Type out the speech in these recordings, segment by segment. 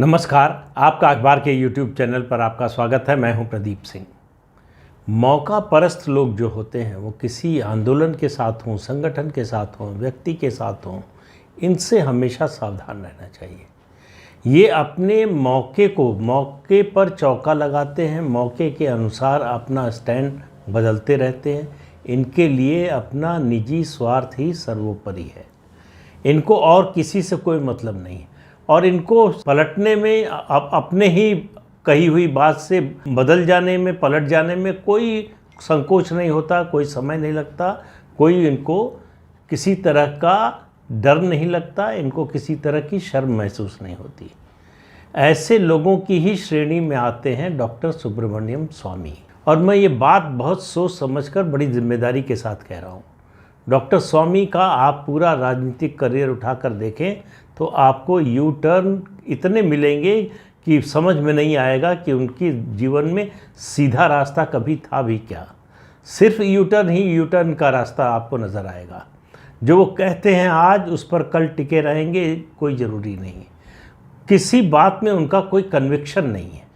नमस्कार, आपका अखबार के YouTube चैनल पर आपका स्वागत है। मैं हूं प्रदीप सिंह। मौका परस्त लोग जो होते हैं वो किसी आंदोलन के साथ हों, संगठन के साथ हों, व्यक्ति के साथ हों, इनसे हमेशा सावधान रहना चाहिए। ये अपने मौके पर चौका लगाते हैं, मौके के अनुसार अपना स्टैंड बदलते रहते हैं। इनके लिए अपना निजी स्वार्थ ही सर्वोपरि है। इनको और किसी से कोई मतलब नहीं है और इनको पलटने में अपने ही कही हुई बात से बदल जाने में, पलट जाने में कोई संकोच नहीं होता, कोई समय नहीं लगता, कोई इनको किसी तरह का डर नहीं लगता, इनको किसी तरह की शर्म महसूस नहीं होती। ऐसे लोगों की ही श्रेणी में आते हैं डॉक्टर सुब्रमण्यम स्वामी। और मैं ये बात बहुत सोच समझकर बड़ी जिम्मेदारी के साथ कह रहा हूँ। डॉक्टर स्वामी का आप पूरा राजनीतिक करियर उठाकर देखें तो आपको यू टर्न इतने मिलेंगे कि समझ में नहीं आएगा कि उनकी जीवन में सीधा रास्ता कभी था भी क्या। सिर्फ यू टर्न का रास्ता आपको नज़र आएगा। जो वो कहते हैं आज उस पर कल टिके रहेंगे, कोई ज़रूरी नहीं है। किसी बात में उनका कोई कन्विक्शन नहीं है।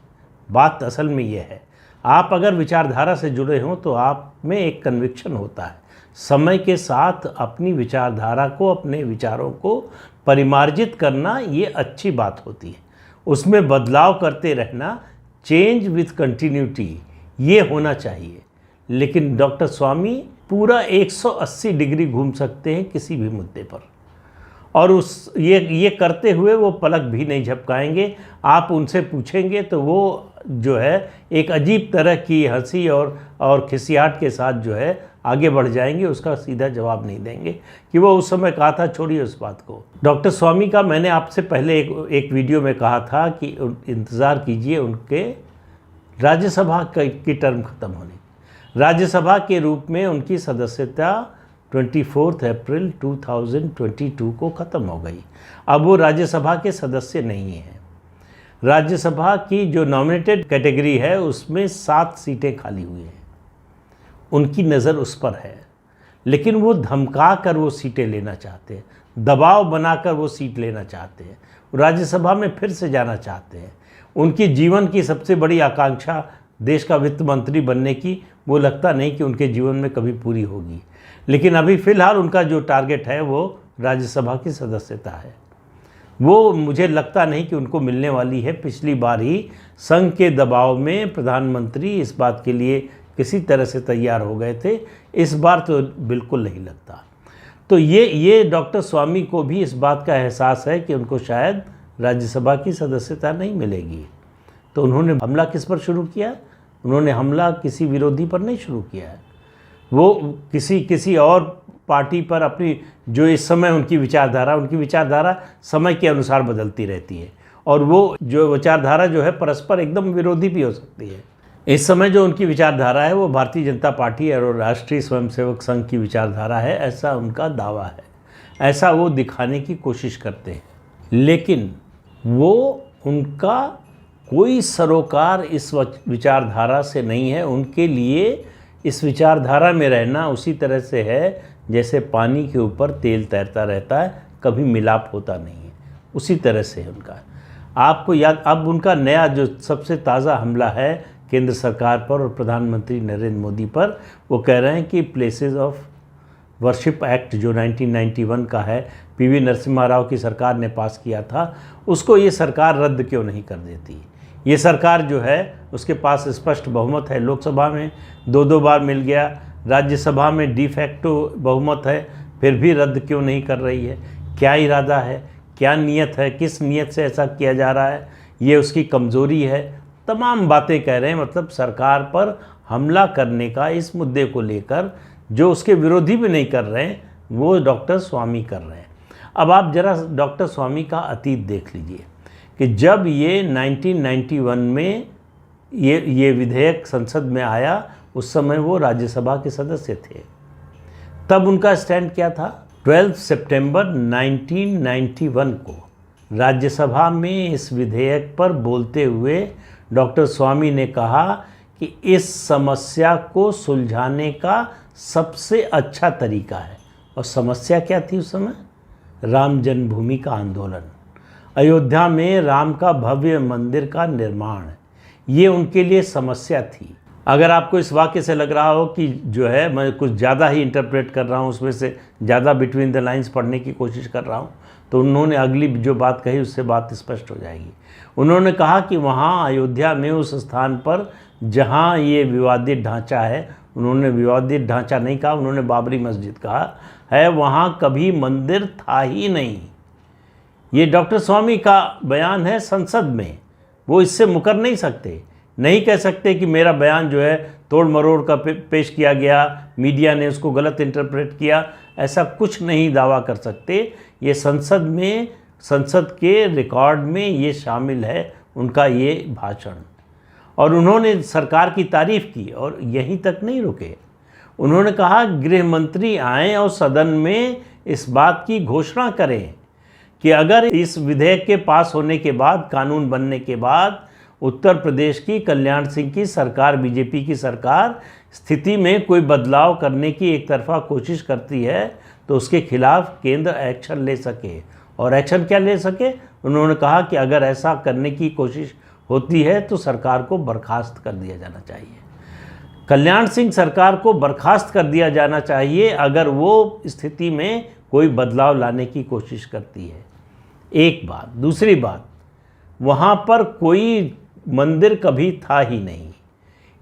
बात असल में ये है, आप अगर विचारधारा से जुड़े हों तो आप में एक कन्विक्शन होता है। समय के साथ अपनी विचारधारा को, अपने विचारों को परिमार्जित करना ये अच्छी बात होती है। उसमें बदलाव करते रहना, चेंज विथ कंटिन्यूटी, ये होना चाहिए। लेकिन डॉक्टर स्वामी पूरा 180 डिग्री घूम सकते हैं किसी भी मुद्दे पर और ये करते हुए वो पलक भी नहीं झपकाएंगे। आप उनसे पूछेंगे तो वो जो है एक अजीब तरह की हंसी और खिसियाट के साथ जो है आगे बढ़ जाएंगे। उसका सीधा जवाब नहीं देंगे कि वो उस समय कहा था, छोड़िए उस बात को। डॉक्टर स्वामी का मैंने आपसे पहले एक वीडियो में कहा था कि इंतज़ार कीजिए उनके राज्यसभा की टर्म ख़त्म होने। राज्यसभा के रूप में उनकी सदस्यता 24 अप्रैल 2022 को ख़त्म हो गई। अब वो राज्यसभा के सदस्य नहीं हैं। राज्यसभा की जो नॉमिनेटेड कैटेगरी है उसमें 7 सीटें खाली हुई हैं। उनकी नज़र उस पर है, लेकिन वो धमका कर वो सीटें लेना चाहते हैं, दबाव बनाकर वो सीट लेना चाहते हैं, राज्यसभा में फिर से जाना चाहते हैं। उनकी जीवन की सबसे बड़ी आकांक्षा देश का वित्त मंत्री बनने की, वो लगता नहीं कि उनके जीवन में कभी पूरी होगी। लेकिन अभी फ़िलहाल उनका जो टारगेट है वो राज्यसभा की सदस्यता है। वो मुझे लगता नहीं कि उनको मिलने वाली है। पिछली बार ही संघ के दबाव में प्रधानमंत्री इस बात के लिए किसी तरह से तैयार हो गए थे, इस बार तो बिल्कुल नहीं लगता। तो ये डॉक्टर स्वामी को भी इस बात का एहसास है कि उनको शायद राज्यसभा की सदस्यता नहीं मिलेगी। तो उन्होंने हमला किस पर शुरू किया? उन्होंने हमला किसी विरोधी पर नहीं शुरू किया है। वो किसी और पार्टी पर अपनी, जो इस समय उनकी विचारधारा समय के अनुसार बदलती रहती है और वो जो विचारधारा जो है परस्पर एकदम विरोधी भी हो सकती है। इस समय जो उनकी विचारधारा है वो भारतीय जनता पार्टी और राष्ट्रीय स्वयंसेवक संघ की विचारधारा है, ऐसा उनका दावा है, ऐसा वो दिखाने की कोशिश करते हैं। लेकिन वो उनका कोई सरोकार इस विचारधारा से नहीं है। उनके लिए इस विचारधारा में रहना उसी तरह से है जैसे पानी के ऊपर तेल तैरता रहता है, कभी मिलाप होता नहीं है, उसी तरह से है उनका। आपको याद, अब उनका नया जो सबसे ताज़ा हमला है केंद्र सरकार पर और प्रधानमंत्री नरेंद्र मोदी पर, वो कह रहे हैं कि प्लेसेस ऑफ वर्शिप एक्ट जो 1991 का है, पीवी नरसिम्हा राव की सरकार ने पास किया था, उसको ये सरकार रद्द क्यों नहीं कर देती। ये सरकार जो है उसके पास स्पष्ट बहुमत है, लोकसभा में 2 बार मिल गया, राज्यसभा में डी फैक्टो बहुमत है, फिर भी रद्द क्यों नहीं कर रही है? क्या इरादा है, क्या नीयत है, किस नीयत से ऐसा किया जा रहा है? ये उसकी कमज़ोरी है। तमाम बातें कह रहे हैं, मतलब सरकार पर हमला करने का इस मुद्दे को लेकर जो उसके विरोधी भी नहीं कर रहे हैं वो डॉक्टर स्वामी कर रहे हैं। अब आप ज़रा डॉक्टर स्वामी का अतीत देख लीजिए कि जब ये 1991 में ये विधेयक संसद में आया, उस समय वो राज्यसभा के सदस्य थे। तब उनका स्टैंड क्या था? 12 सितंबर 1991 को राज्यसभा में इस विधेयक पर बोलते हुए डॉक्टर स्वामी ने कहा कि इस समस्या को सुलझाने का सबसे अच्छा तरीका है। और समस्या क्या थी उस समय? राम जन्मभूमि का आंदोलन। अयोध्या में राम का भव्य मंदिर का निर्माण, ये उनके लिए समस्या थी। अगर आपको इस वाक्य से लग रहा हो कि जो है मैं कुछ ज़्यादा ही इंटरप्रेट कर रहा हूँ, उसमें से ज़्यादा बिटवीन द लाइंस पढ़ने की कोशिश कर रहा हूँ, तो उन्होंने अगली जो बात कही उससे बात स्पष्ट हो जाएगी। उन्होंने कहा कि वहाँ अयोध्या में उस स्थान पर जहाँ ये विवादित ढांचा है, उन्होंने विवादित ढांचा नहीं कहा, उन्होंने बाबरी मस्जिद कहा है, वहाँ कभी मंदिर था ही नहीं। ये डॉक्टर स्वामी का बयान है संसद में, वो इससे मुकर नहीं सकते, नहीं कह सकते कि मेरा बयान जो है तोड़ मरोड़ का पेश किया गया, मीडिया ने उसको गलत इंटरप्रेट किया, ऐसा कुछ नहीं दावा कर सकते। ये संसद में, संसद के रिकॉर्ड में ये शामिल है उनका ये भाषण। और उन्होंने सरकार की तारीफ़ की और यहीं तक नहीं रुके। उन्होंने कहा गृह मंत्री आएँ और सदन में इस बात की घोषणा करें कि अगर इस विधेयक के पास होने के बाद, कानून बनने के बाद उत्तर प्रदेश की कल्याण सिंह की सरकार, बीजेपी की सरकार स्थिति में कोई बदलाव करने की एक तरफा कोशिश करती है तो उसके खिलाफ केंद्र एक्शन ले सके। और एक्शन क्या ले सके? उन्होंने कहा कि अगर ऐसा करने की कोशिश होती है तो सरकार को बर्खास्त कर दिया जाना चाहिए। कल्याण सिंह सरकार को बर्खास्त कर दिया जाना चाहिए अगर वो स्थिति में कोई बदलाव लाने की कोशिश करती है। एक बात। दूसरी बात, वहाँ पर कोई मंदिर कभी था ही नहीं।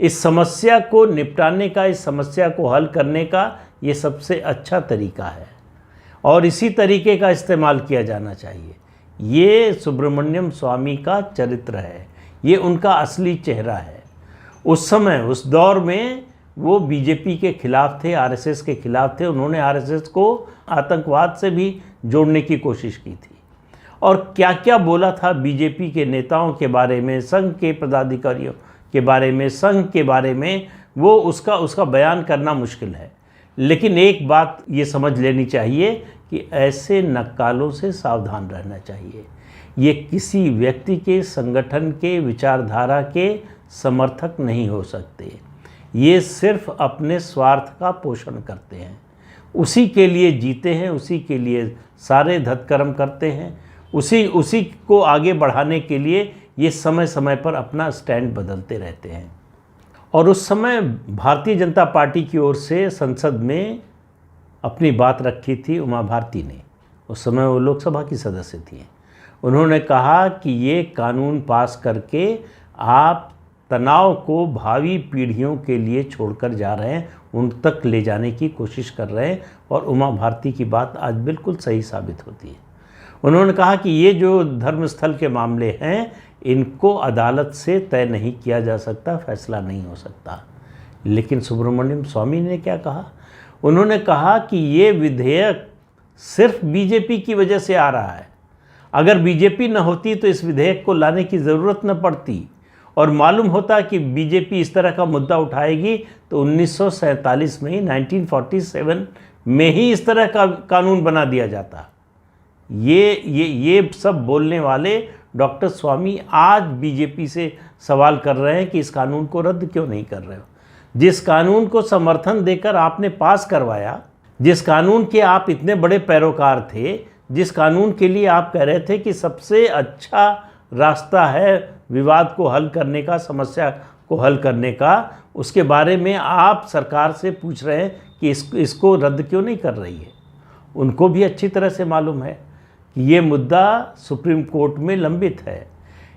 इस समस्या को निपटाने का, इस समस्या को हल करने का ये सबसे अच्छा तरीका है और इसी तरीके का इस्तेमाल किया जाना चाहिए। ये सुब्रमण्यम स्वामी का चरित्र है, ये उनका असली चेहरा है। उस समय, उस दौर में वो बीजेपी के खिलाफ थे, आरएसएस के खिलाफ थे। उन्होंने आरएसएस को आतंकवाद से भी जोड़ने की कोशिश की थी और क्या क्या बोला था बीजेपी के नेताओं के बारे में, संघ के पदाधिकारियों के बारे में, संघ के बारे में, वो उसका बयान करना मुश्किल है। लेकिन एक बात ये समझ लेनी चाहिए कि ऐसे नक्कालों से सावधान रहना चाहिए। ये किसी व्यक्ति के, संगठन के, विचारधारा के समर्थक नहीं हो सकते। ये सिर्फ अपने स्वार्थ का पोषण करते हैं, उसी के लिए जीते हैं, उसी के लिए सारे धत्कर्म करते हैं, उसी को आगे बढ़ाने के लिए ये समय समय पर अपना स्टैंड बदलते रहते हैं। और उस समय भारतीय जनता पार्टी की ओर से संसद में अपनी बात रखी थी उमा भारती ने। उस समय वो लोकसभा की सदस्य थी। उन्होंने कहा कि ये कानून पास करके आप तनाव को भावी पीढ़ियों के लिए छोड़कर जा रहे हैं, उन तक ले जाने की कोशिश कर रहे हैं। और उमा भारती की बात आज बिल्कुल सही साबित होती है। उन्होंने कहा कि ये जो धर्मस्थल के मामले हैं, इनको अदालत से तय नहीं किया जा सकता, फैसला नहीं हो सकता। लेकिन सुब्रमण्यम स्वामी ने क्या कहा? उन्होंने कहा कि ये विधेयक सिर्फ बीजेपी की वजह से आ रहा है। अगर बीजेपी न होती तो इस विधेयक को लाने की ज़रूरत न पड़ती। और मालूम होता कि बीजेपी इस तरह का मुद्दा उठाएगी तो 1947 में ही, 1947 में ही इस तरह का कानून बना दिया जाता। ये सब बोलने वाले डॉक्टर स्वामी आज बीजेपी से सवाल कर रहे हैं कि इस कानून को रद्द क्यों नहीं कर रहे हो। जिस कानून को समर्थन देकर आपने पास करवाया, जिस कानून के आप इतने बड़े पैरोकार थे, जिस कानून के लिए आप कह रहे थे कि सबसे अच्छा रास्ता है विवाद को हल करने का, समस्या को हल करने का, उसके बारे में आप सरकार से पूछ रहे हैं कि इसको रद्द क्यों नहीं कर रही है। उनको भी अच्छी तरह से मालूम है कि ये मुद्दा सुप्रीम कोर्ट में लंबित है।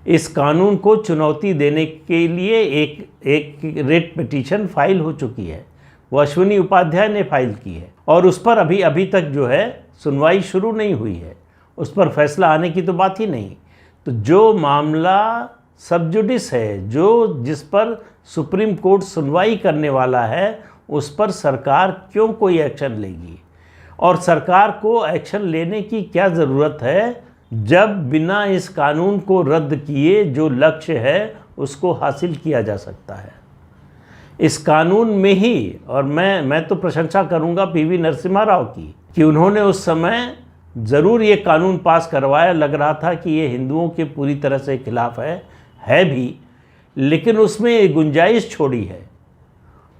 इस कानून को चुनौती देने के लिए एक रेट पिटीशन फाइल हो चुकी है, वो अश्विनी उपाध्याय ने फाइल की है और उस पर अभी तक जो है सुनवाई शुरू नहीं हुई है, उस पर फैसला आने की तो बात ही नहीं। तो जो मामला सब जुडिस है, जिस पर सुप्रीम कोर्ट सुनवाई करने वाला है, उस पर सरकार क्यों कोई एक्शन लेगी? और सरकार को एक्शन लेने की क्या ज़रूरत है जब बिना इस कानून को रद्द किए जो लक्ष्य है उसको हासिल किया जा सकता है। इस कानून में ही, और मैं तो प्रशंसा करूंगा पीवी नरसिम्हा राव की कि उन्होंने उस समय ज़रूर ये कानून पास करवाया। लग रहा था कि ये हिंदुओं के पूरी तरह से खिलाफ है भी, लेकिन उसमें गुंजाइश छोड़ी है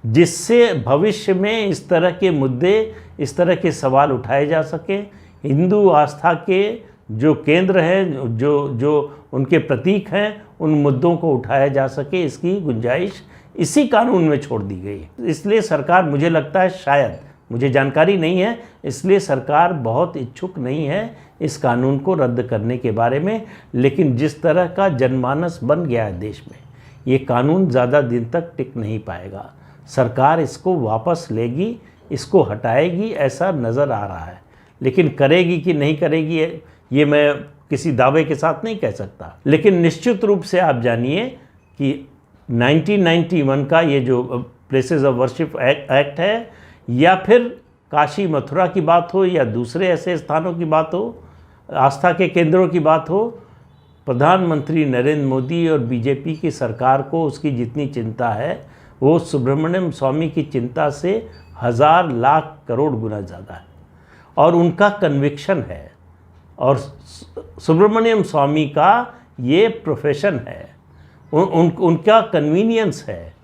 जिससे भविष्य में इस तरह के मुद्दे, इस तरह के सवाल उठाए जा सकें। हिंदू आस्था के जो केंद्र है, जो उनके प्रतीक हैं, उन मुद्दों को उठाया जा सके, इसकी गुंजाइश इसी कानून में छोड़ दी गई है। इसलिए सरकार, मुझे लगता है, शायद, मुझे जानकारी नहीं है, इसलिए सरकार बहुत इच्छुक नहीं है इस कानून को रद्द करने के बारे में। लेकिन जिस तरह का जनमानस बन गया है देश में, ये कानून ज़्यादा दिन तक टिक नहीं पाएगा। सरकार इसको वापस लेगी, इसको हटाएगी, ऐसा नज़र आ रहा है। लेकिन करेगी कि नहीं करेगी ये मैं किसी दावे के साथ नहीं कह सकता। लेकिन निश्चित रूप से आप जानिए कि 1991 का ये जो प्लेसेस ऑफ वर्शिप एक्ट है, या फिर काशी मथुरा की बात हो, या दूसरे ऐसे स्थानों की बात हो, आस्था के केंद्रों की बात हो, प्रधानमंत्री नरेंद्र मोदी और बीजेपी की सरकार को उसकी जितनी चिंता है, वो सुब्रमण्यम स्वामी की चिंता से 1000 लाख करोड़ गुना ज़्यादा है। और उनका कन्विक्शन है, और सुब्रमण्यम स्वामी का ये प्रोफेशन है, उनका कन्वीनियंस है,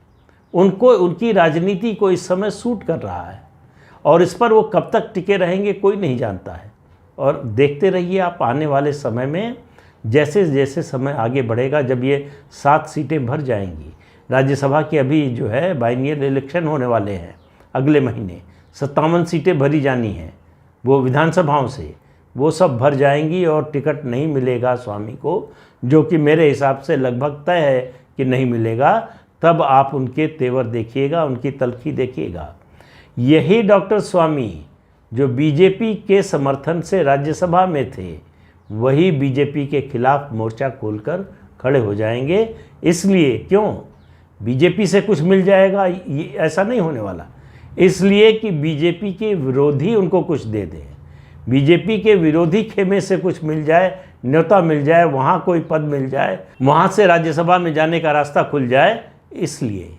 उनको, उनकी राजनीति को इस समय सूट कर रहा है। और इस पर वो कब तक टिके रहेंगे कोई नहीं जानता है। और देखते रहिए आप, आने वाले समय में जैसे जैसे समय आगे बढ़ेगा, जब ये 7 सीटें भर जाएंगी, राज्यसभा की अभी जो है बाइनियल इलेक्शन होने वाले हैं अगले महीने, 57 सीटें भरी जानी हैं वो विधानसभाओं से, वो सब भर जाएंगी और टिकट नहीं मिलेगा स्वामी को, जो कि मेरे हिसाब से लगभग तय है कि नहीं मिलेगा। तब आप उनके तेवर देखिएगा, उनकी तलखी देखिएगा। यही डॉक्टर स्वामी जो बीजेपी के समर्थन से राज्यसभा में थे, वही बीजेपी के खिलाफ मोर्चा खोलकर खड़े हो जाएंगे। इसलिए क्यों? बीजेपी से कुछ मिल जाएगा, ये ऐसा नहीं होने वाला। इसलिए कि बीजेपी के विरोधी उनको कुछ दे दें, बीजेपी के विरोधी खेमे से कुछ मिल जाए, न्योता मिल जाए, वहाँ कोई पद मिल जाए, वहाँ से राज्यसभा में जाने का रास्ता खुल जाए। इसलिए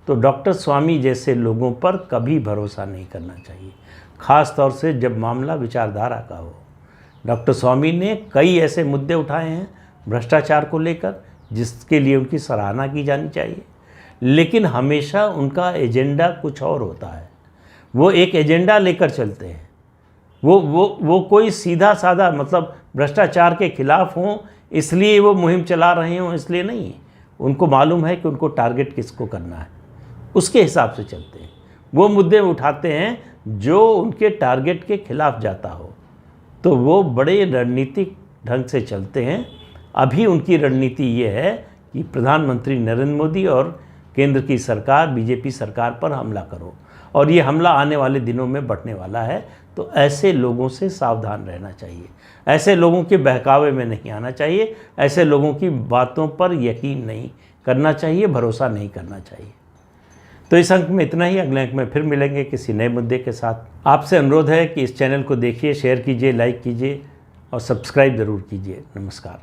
तो डॉक्टर स्वामी जैसे लोगों पर कभी भरोसा नहीं करना चाहिए, ख़ास तौर से जब मामला विचारधारा का हो। डॉक्टर स्वामी ने कई ऐसे मुद्दे उठाए हैं भ्रष्टाचार को लेकर, जिसके लिए उनकी सराहना की जानी चाहिए। लेकिन हमेशा उनका एजेंडा कुछ और होता है, वो एक एजेंडा लेकर चलते हैं। वो कोई सीधा साधा, मतलब भ्रष्टाचार के खिलाफ हों इसलिए वो मुहिम चला रहे हों, इसलिए नहीं। उनको मालूम है कि उनको टारगेट किसको करना है, उसके हिसाब से चलते हैं। वो मुद्दे उठाते हैं जो उनके टारगेट के खिलाफ जाता हो, तो वो बड़े रणनीतिक ढंग से चलते हैं। अभी उनकी रणनीति ये है कि प्रधानमंत्री नरेंद्र मोदी और केंद्र की सरकार, बीजेपी सरकार पर हमला करो, और ये हमला आने वाले दिनों में बढ़ने वाला है। तो ऐसे लोगों से सावधान रहना चाहिए, ऐसे लोगों के बहकावे में नहीं आना चाहिए, ऐसे लोगों की बातों पर यकीन नहीं करना चाहिए, भरोसा नहीं करना चाहिए। तो इस अंक में इतना ही। अगले अंक में फिर मिलेंगे किसी नए मुद्दे के साथ। आपसे अनुरोध है कि इस चैनल को देखिए, शेयर कीजिए, लाइक कीजिए और सब्सक्राइब ज़रूर कीजिए। नमस्कार।